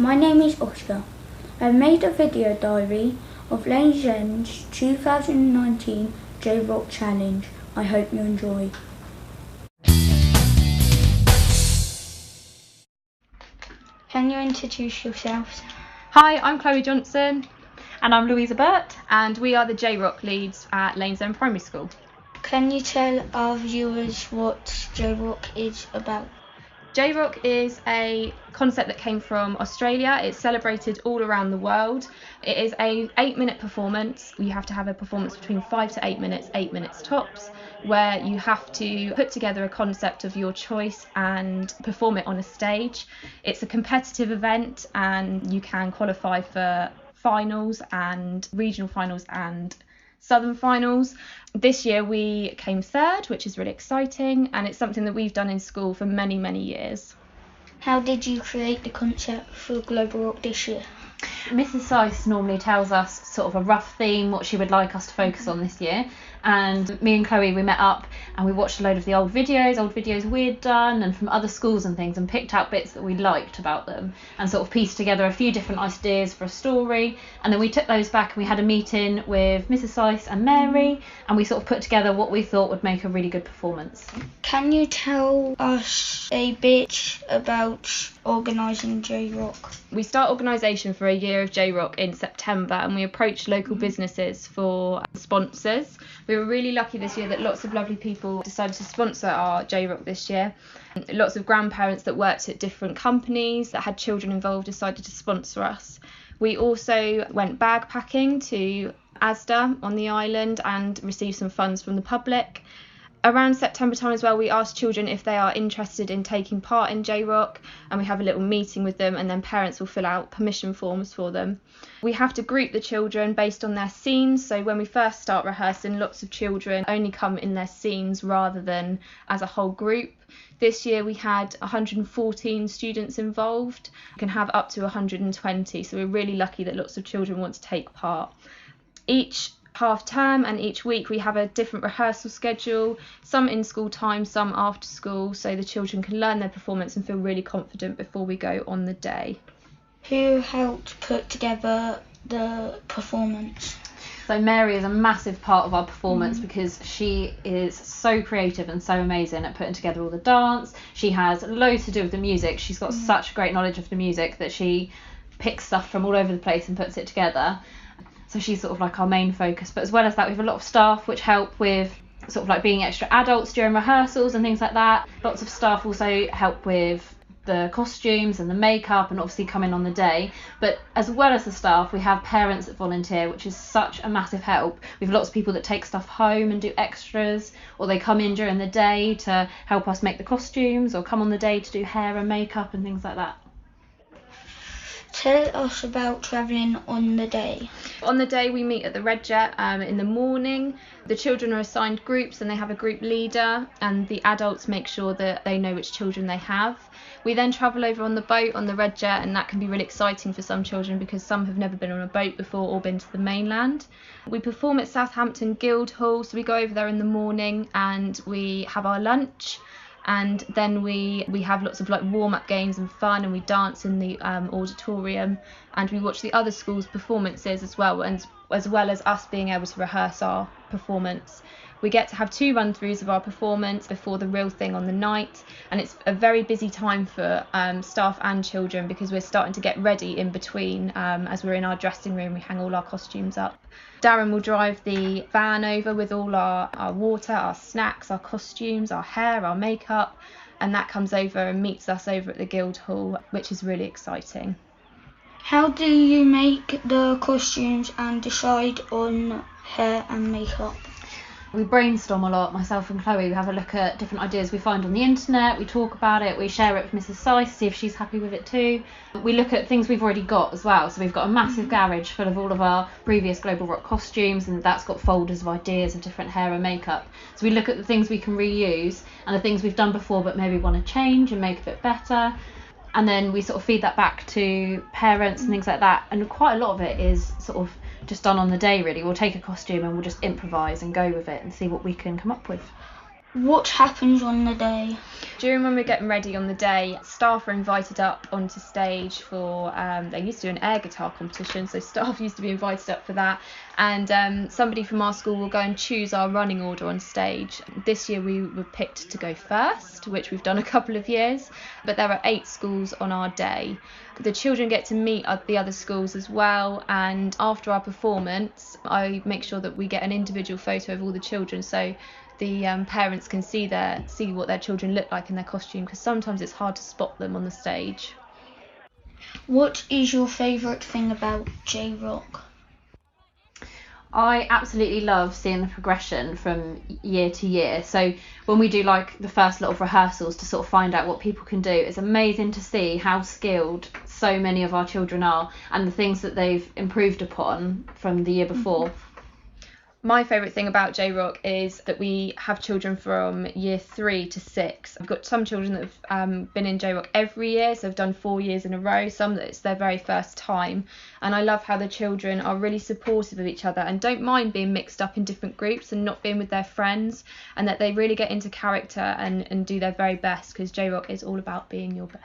my name is Oscar. I've made a video diary of Lanesend's 2019 J-Rock Challenge. I hope you enjoy. Can you introduce yourselves? Hi, I'm Chloe Johnson. And I'm Louisa Burt, and we are the J-Rock leads at Lanesend Primary School. Can you tell our viewers what J-Rock is about? J-Rock is a concept that came from Australia. It's celebrated all around the world. It is an 8-minute performance. You have to have a performance between 5 to 8 minutes, 8 minutes tops, where you have to put together a concept of your choice and perform it on a stage. It's a competitive event, and you can qualify for finals and regional finals and southern finals. This year we came third, which is really exciting, and it's something that we've done in school for many years. How did you create the concept for Global Rock this year? Mrs. Seiss normally tells us sort of a rough theme, what she would like us to focus on this year, and me and Chloe, we met up and we watched a load of the old videos we'd done and from other schools and things, and picked out bits that we liked about them and sort of pieced together a few different ideas for a story. And then we took those back and we had a meeting with Mrs. Seiss and Mary, and we sort of put together what we thought would make a really good performance. Can you tell us a bit about organising J-Rock? We start organisation for a year of J-Rock in September, and we approached local businesses for sponsors. We were really lucky this year that lots of lovely people decided to sponsor our J-Rock this year. Lots of grandparents that worked at different companies that had children involved decided to sponsor us. We also went bagpacking to Asda on the island and received some funds from the public. Around September time as well, we asked children if they are interested in taking part in J-Rock, and we have a little meeting with them, and then parents will fill out permission forms for them. We have to group the children based on their scenes, so when we first start rehearsing, lots of children only come in their scenes rather than as a whole group. This year we had 114 students involved. We can have up to 120, so we're really lucky that lots of children want to take part. Each half term and each week we have a different rehearsal schedule, some in school time, some after school, so the children can learn their performance and feel really confident before we go on the day. Who helped put together the performance? So Mary is a massive part of our performance because she is so creative and so amazing at putting together all the dance. She has loads to do with the music. She's got such great knowledge of the music that she picks stuff from all over the place and puts it together. So she's sort of like our main focus. But as well as that, we have a lot of staff which help with sort of like being extra adults during rehearsals and things like that. Lots of staff also help with the costumes and the makeup and obviously come in on the day. But as well as the staff, we have parents that volunteer, which is such a massive help. We have lots of people that take stuff home and do extras, or they come in during the day to help us make the costumes, or come on the day to do hair and makeup and things like that. Tell us about travelling on the day. On the day we meet at the Red Jet in the morning. The children are assigned groups and they have a group leader, and the adults make sure that they know which children they have. We then travel over on the boat on the Red Jet, and that can be really exciting for some children because some have never been on a boat before or been to the mainland. We perform at Southampton Guildhall, so we go over there in the morning and we have our lunch. And then we have lots of like warm-up games and fun, and we dance in the auditorium, and we watch the other schools' performances as well, and as well as us being able to rehearse our performance. We get to have 2 run-throughs of our performance before the real thing on the night, and it's a very busy time for staff and children because we're starting to get ready in between. As we're in our dressing room, we hang all our costumes up. Darren will drive the van over with all our water, our snacks, our costumes, our hair, our makeup, and that comes over and meets us over at the Guildhall, which is really exciting. How do you make the costumes and decide on hair and makeup? We brainstorm a lot, myself and Chloe. We have a look at different ideas we find on the internet, we talk about it, we share it with Mrs. Seiss, see if she's happy with it too. We look at things we've already got as well, so we've got a massive garage full of all of our previous Global Rock costumes, and that's got folders of ideas of different hair and makeup. So we look at the things we can reuse and the things we've done before but maybe want to change and make a bit better. And then we sort of feed that back to parents and things like that, and quite a lot of it is sort of just done on the day really. We'll take a costume and we'll just improvise and go with it and see what we can come up with. What happens on the day? During when we're getting ready on the day, staff are invited up onto stage for, they used to do an air guitar competition, so staff used to be invited up for that, and somebody from our school will go and choose our running order on stage. This year we were picked to go first, which we've done a couple of years, but there are 8 schools on our day. The children get to meet the other schools as well, and after our performance I make sure that we get an individual photo of all the children, so the parents can see what their children look like in their costume, because sometimes it's hard to spot them on the stage. What is your favourite thing about J-Rock? I absolutely love seeing the progression from year to year. So when we do like the first lot of rehearsals to sort of find out what people can do, it's amazing to see how skilled so many of our children are and the things that they've improved upon from the year before. My favourite thing about J-Rock is that we have children from year 3 to 6. We've got some children that have been in J-Rock every year, so they've done 4 years in a row, some that it's their very first time. And I love how the children are really supportive of each other and don't mind being mixed up in different groups and not being with their friends, and that they really get into character and do their very best, because J-Rock is all about being your best.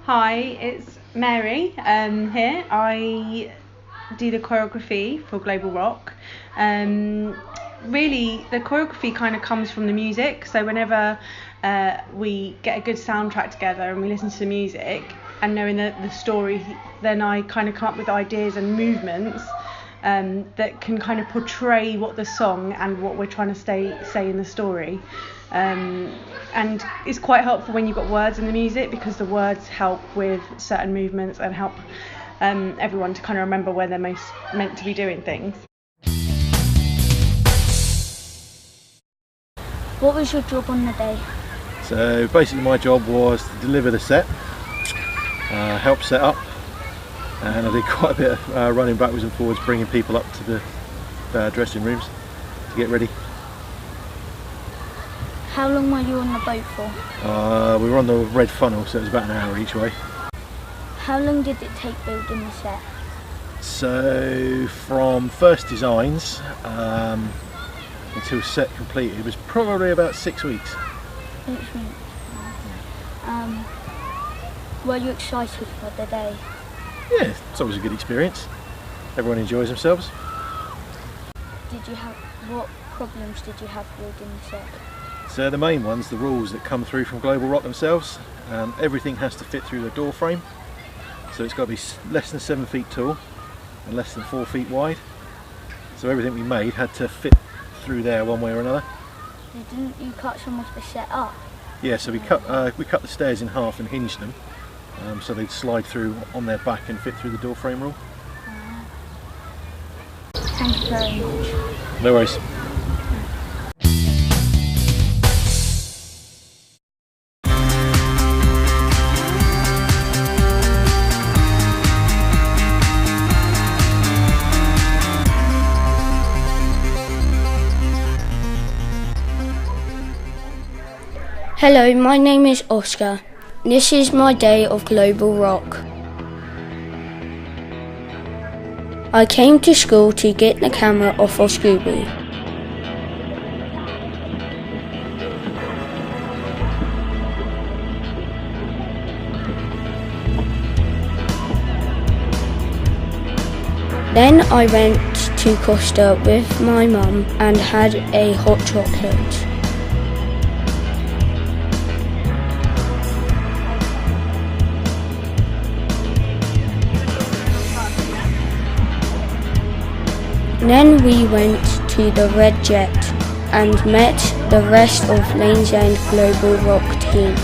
Hi, it's Mary here. I do the choreography for Global Rock. Really, the choreography kind of comes from the music, so whenever we get a good soundtrack together and we listen to the music and knowing the story, then I kind of come up with ideas and movements that can kind of portray what the song and what we're trying to say in the story. And it's quite helpful when you've got words in the music, because the words help with certain movements and help everyone to kind of remember where they're most meant to be doing things. What was your job on the day? So basically my job was to deliver the set, help set up, and I did quite a bit of running backwards and forwards, bringing people up to the dressing rooms to get ready. How long were you on the boat for? We were on the red funnel, so it was about an hour each way. How long did it take building the set? So from first designs until set completed, it was probably about 6 weeks. 6 weeks. Were you excited for the day? Yeah, it's always a good experience. Everyone enjoys themselves. What problems did you have building the set? So the main ones, the rules that come through from Global Rock themselves. Everything has to fit through the door frame. So it's got to be less than 7 feet tall and less than 4 feet wide. So everything we made had to fit through there one way or another. Didn't you cut some of the set up? Yeah, so we cut the stairs in half and hinged them, so they'd slide through on their back and fit through the door frame rule. Thank you very much. No worries. Hello, my name is Oscar. This is my day of Global Rock. I came to school to get the camera off of Scooby. Then I went to Costa with my mum and had a hot chocolate. Then we went to the Red Jet and met the rest of Lanesend Global Rock team.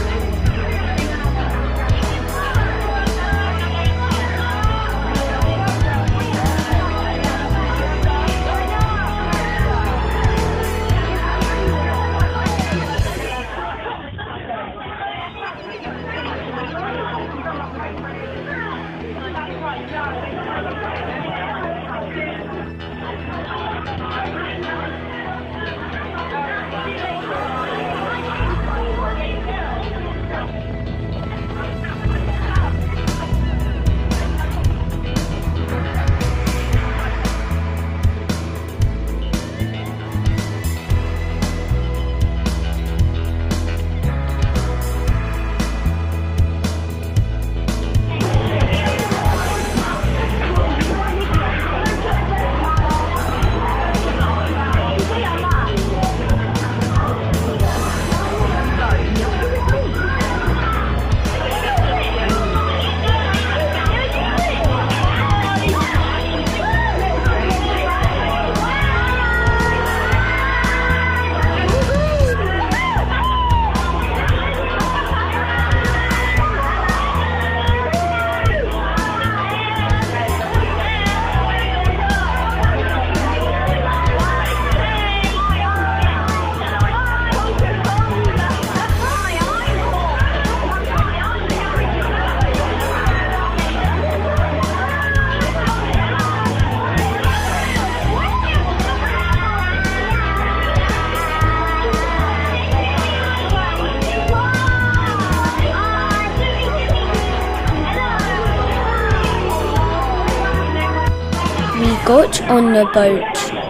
got on the boat.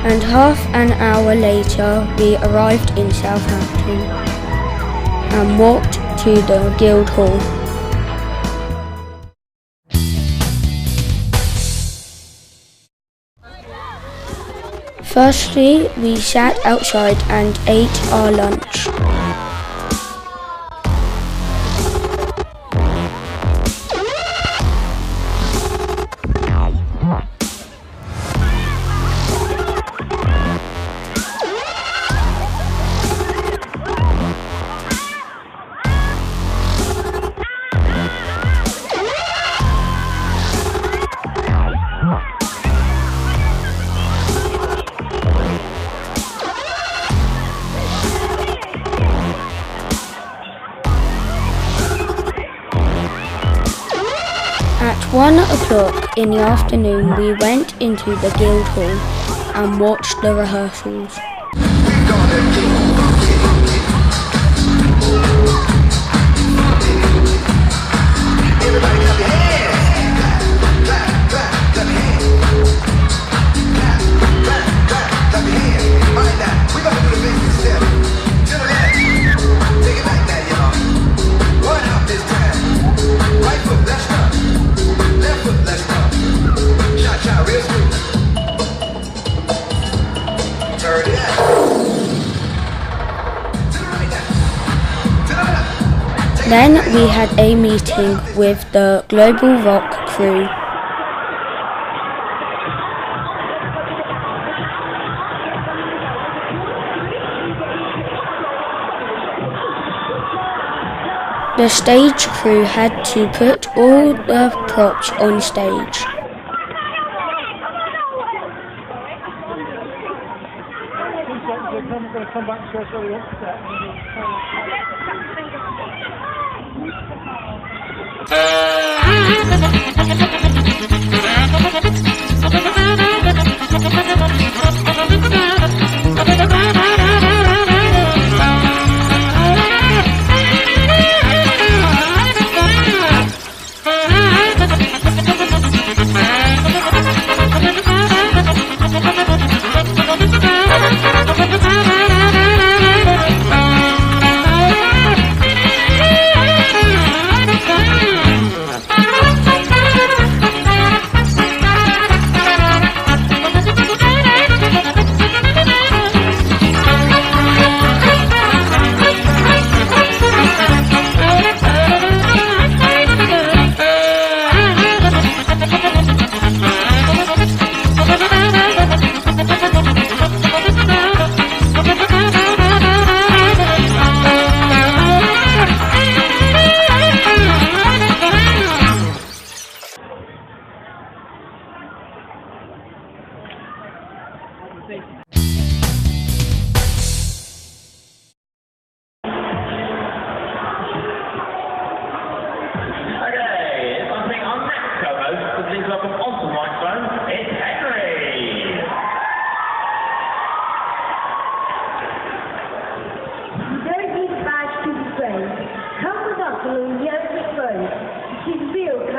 And half an hour later we arrived in Southampton and walked to the Guildhall. Firstly, we sat outside and ate our lunch. At 1 o'clock in the afternoon we went into the Guildhall and watched the rehearsals. Then we had a meeting with the Global Rock crew. The stage crew had to put all the props on stage.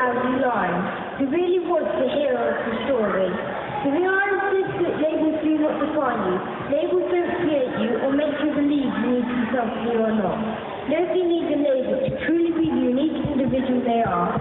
cowardly lion, who really was the hero of the story. To be honest, labels do not define you. Labels don't create you or make you believe you need to be something you are not. Nobody needs a label to truly be the unique individual they are.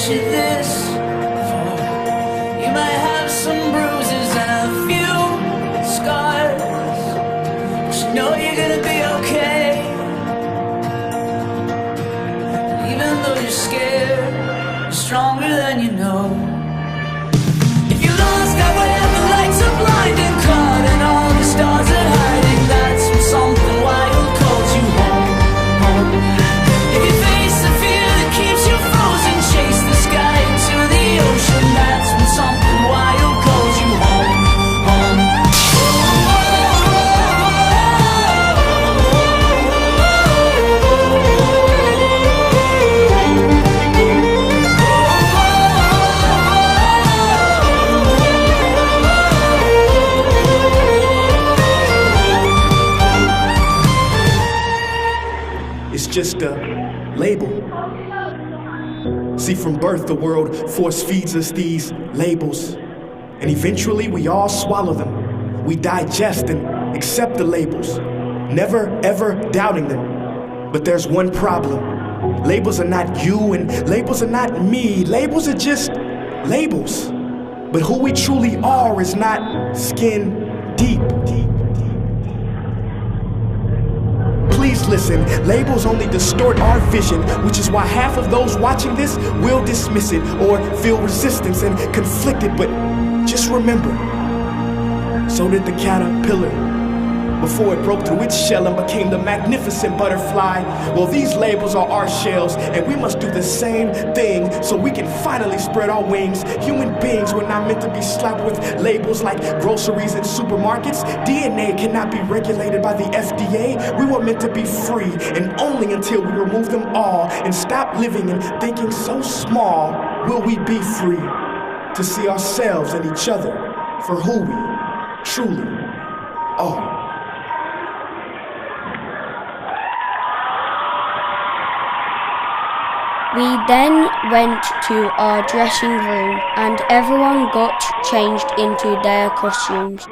you this far. You might have some bruises and a few scars, but you know you're gonna be okay. Even though you're scared, you're stronger than you know. If you're lost out where the lights are blind and caught and all the stars are hiding, that's when something wild calls you home, home. If you face the fear that keeps you frozen, chase the sky into the ocean, that's when something wild calls you home, home. It's just a label. See, from birth the world force feeds us these labels, and eventually we all swallow them. We digest and accept the labels, never ever doubting them. But there's one problem. Labels are not you and labels are not me. Labels are just labels. But who we truly are is not skin deep. Please listen, labels only distort our vision, which is why half of those watching this will dismiss it or feel resistance and conflicted. But just remember, so did the caterpillar before it broke through its shell and became the magnificent butterfly. Well, these labels are our shells, and we must do the same thing so we can finally spread our wings. Human beings were not meant to be slapped with labels like groceries and supermarkets. DNA cannot be regulated by the FDA. We were meant to be free, and only until we remove them all and stop living and thinking so small will we be free to see ourselves and each other for who we truly are. We then went to our dressing room and everyone got changed into their costumes.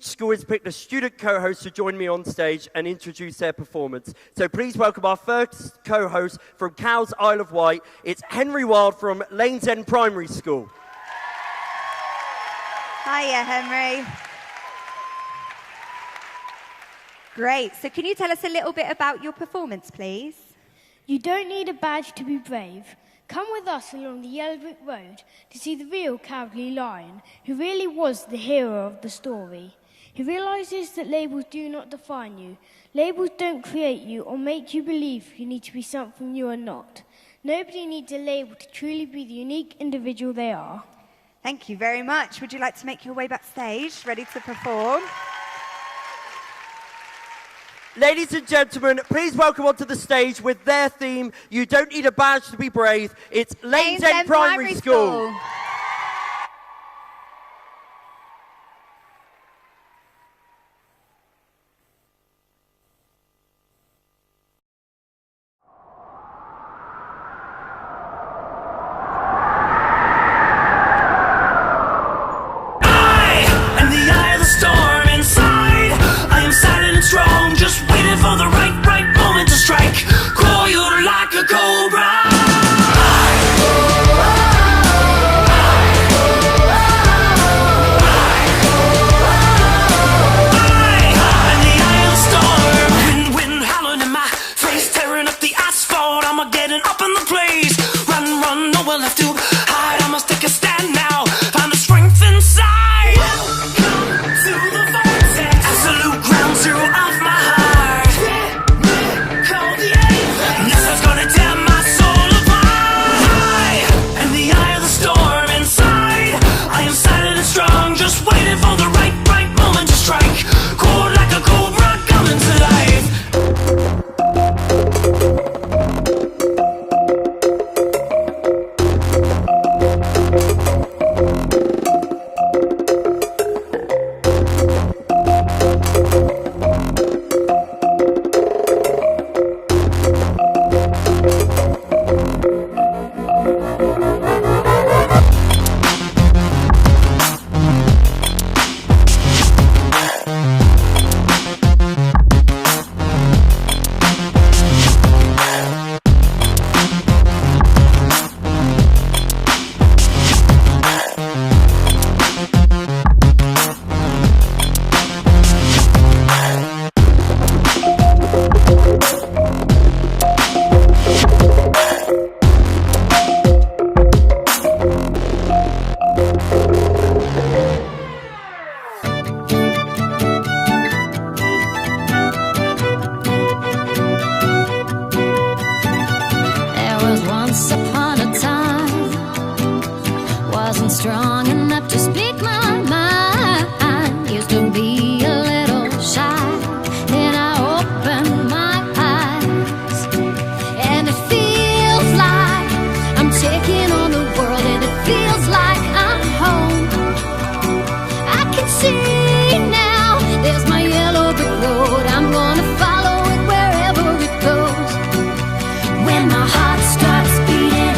each school has picked a student co-host to join me on stage and introduce their performance. So please welcome our first co-host from Cowes, Isle of Wight. It's Henry Wild from Lanesend Primary School. Hiya, Henry. Great. So can you tell us a little bit about your performance, please? You don't need a badge to be brave. Come with us along the yellow brick road to see the real Cowardly Lion, who really was the hero of the story. He realises that labels do not define you. Labels don't create you or make you believe you need to be something you are not. Nobody needs a label to truly be the unique individual they are. Thank you very much. Would you like to make your way backstage, ready to perform? Ladies and gentlemen, please welcome onto the stage with their theme, You Don't Need a Badge to Be Brave. It's Lanesend Primary School. Strong, just waiting for the right moment to strike. Coiled like a cobra. In the eye of the storm, wind howling in my face, tearing up the asphalt. I'm getting up in the place. Run, nowhere left to hide. I must take a stand now. Find the strength inside. Welcome to the vortex. Absolute ground zero of my heart. Call the apex. Nothing's gonna tear my soul apart. In the eye of the storm inside, I am silent and strong, just waiting for the right moment to strike. Cold like a cobra coming to life. Strong enough to speak my mind. Used to be a little shy, then I opened my eyes, and it feels like I'm taking on the world, and it feels like I'm home. I can see now, there's my yellow brick road. I'm gonna follow it wherever it goes. When my heart starts beating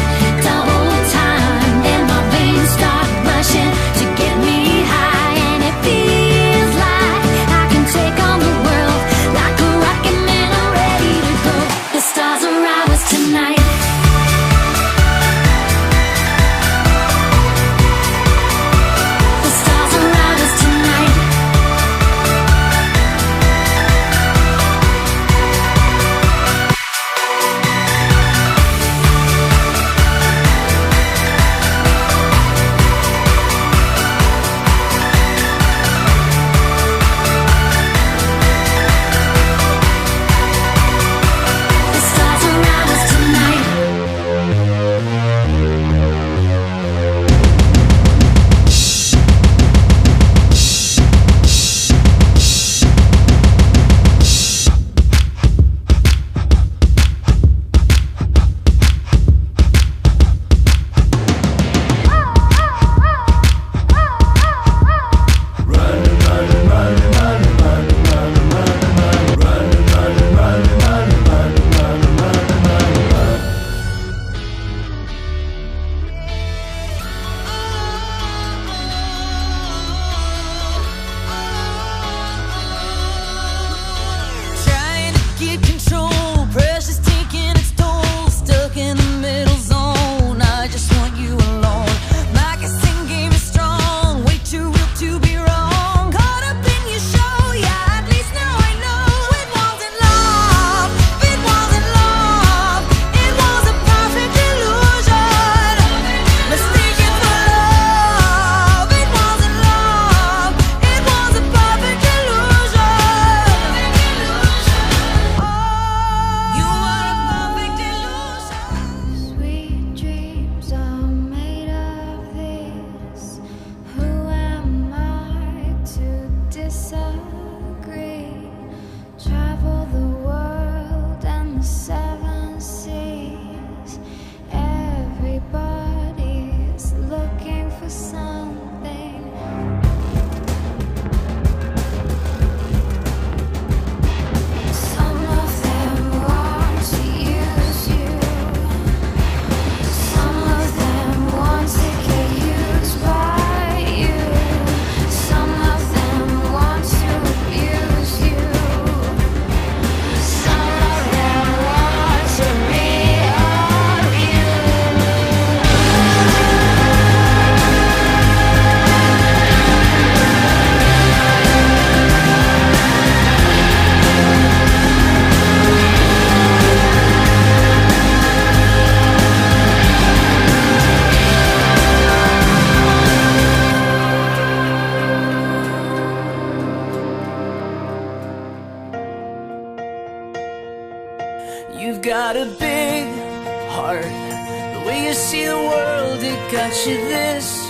heart. The way you see the world, it got you this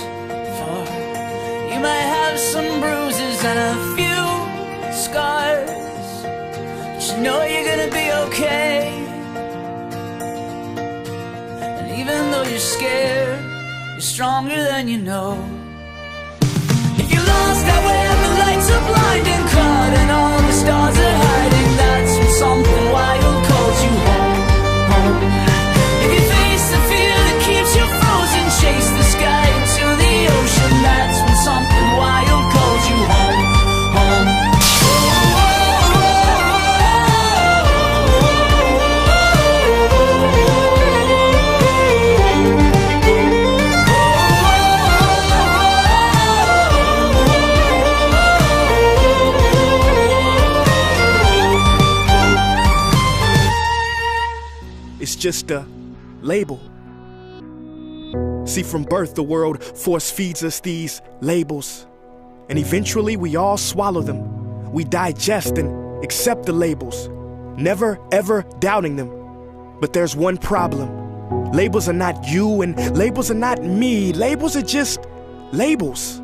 far. You might have some bruises and a few scars, but you know you're gonna be okay. And even though you're scared, you're stronger than you know. If you're lost out where the lights are blind and caught and all the stars are hiding, that's when something wild calls you home, home. If you face the fear that keeps you frozen, chase the sky into the ocean, that's when something wild calls you home, home. It's just a label. See, from birth, the world force feeds us these labels. And eventually we all swallow them. We digest and accept the labels, never ever doubting them. But there's one problem. Labels are not you and labels are not me. Labels are just labels.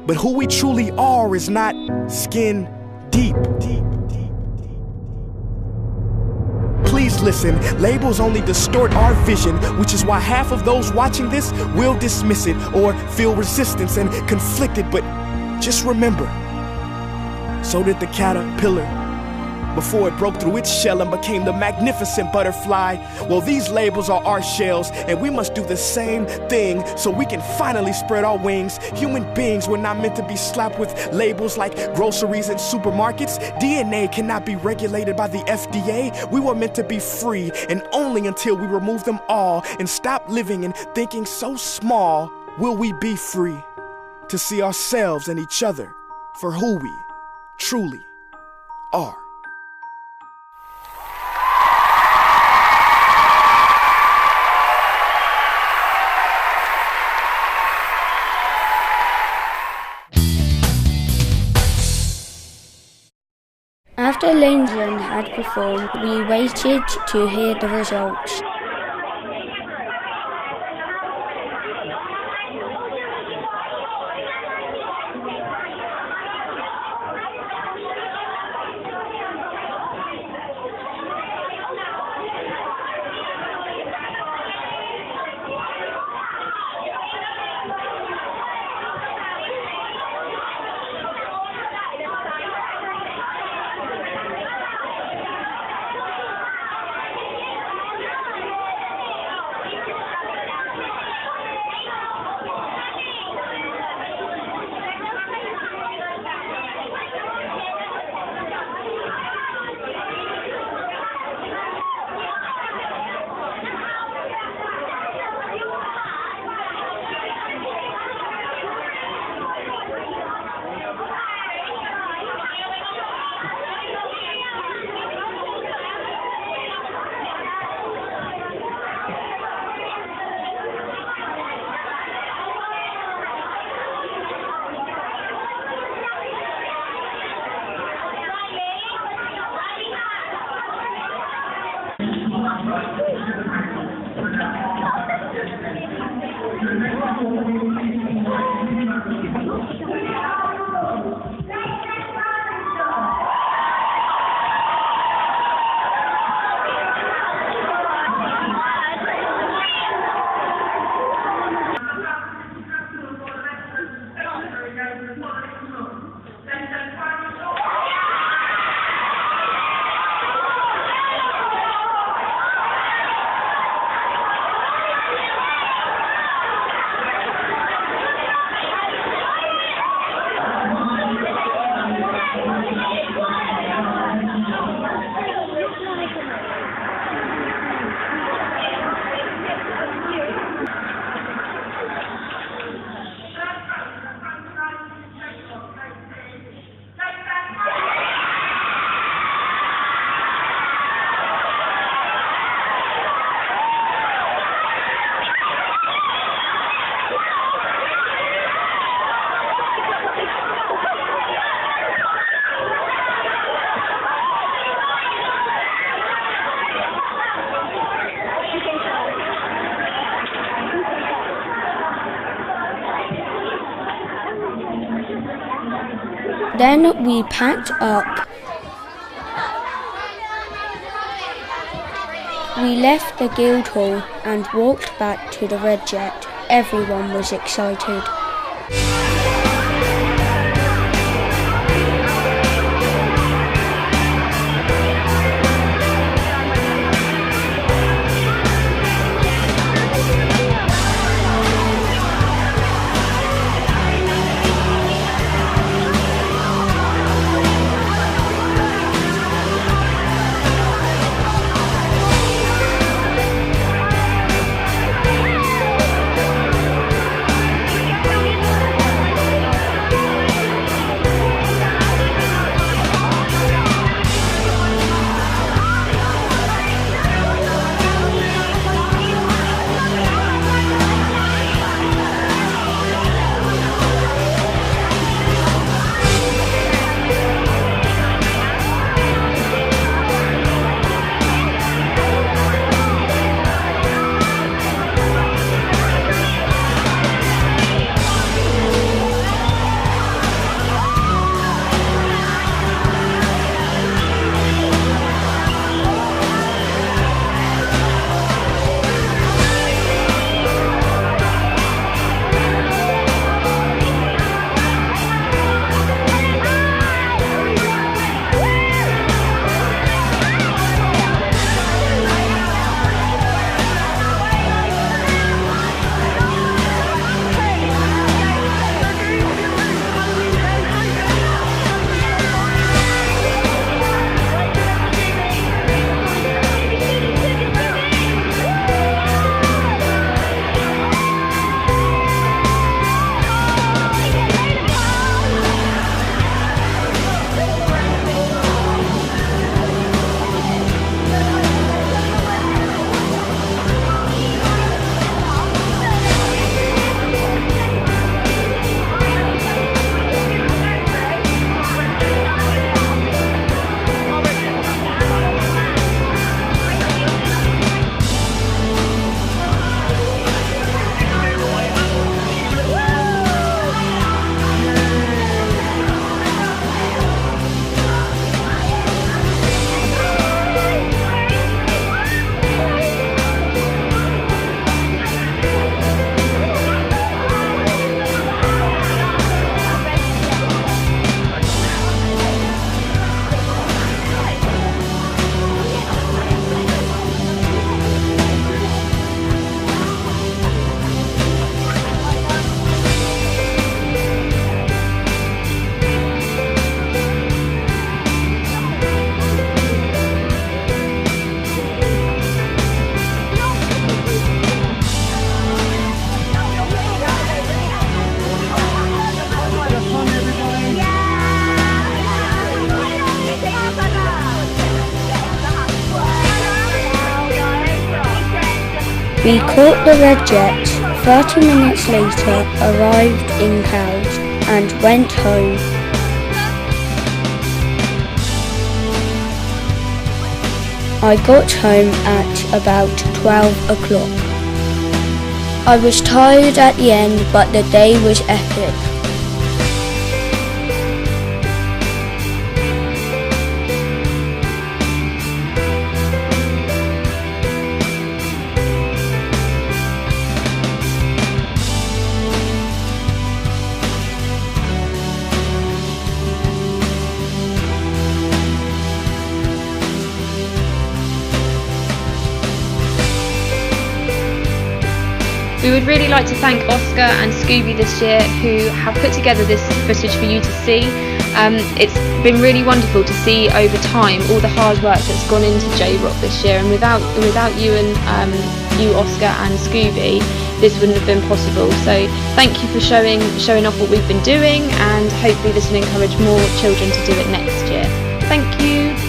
But who we truly are is not skin deep. Please listen, labels only distort our vision, which is why half of those watching this will dismiss it or feel resistance and conflicted. But just remember, so did the caterpillar before it broke through its shell and became the magnificent butterfly. Well, these labels are our shells, and we must do the same thing so we can finally spread our wings. Human beings were not meant to be slapped with labels like groceries and supermarkets. DNA cannot be regulated by the FDA. We were meant to be free, and only until we remove them all and stop living and thinking so small will we be free to see ourselves and each other for who we truly are. After Lanesend had performed, we waited to hear the results. Then we packed up. We left the Guildhall and walked back to the Red Jet. Everyone was excited. We caught the Red Jet, 30 minutes later arrived in Cowes and went home. I got home at about 12 o'clock. I was tired at the end, but the day was epic. We would really like to thank Oscar and Scooby this year, who have put together this footage for you to see. It's been really wonderful to see over time all the hard work that's gone into J-Rock this year, and without you and you, Oscar and Scooby, this wouldn't have been possible. So thank you for showing off what we've been doing, and hopefully this will encourage more children to do it next year. Thank you.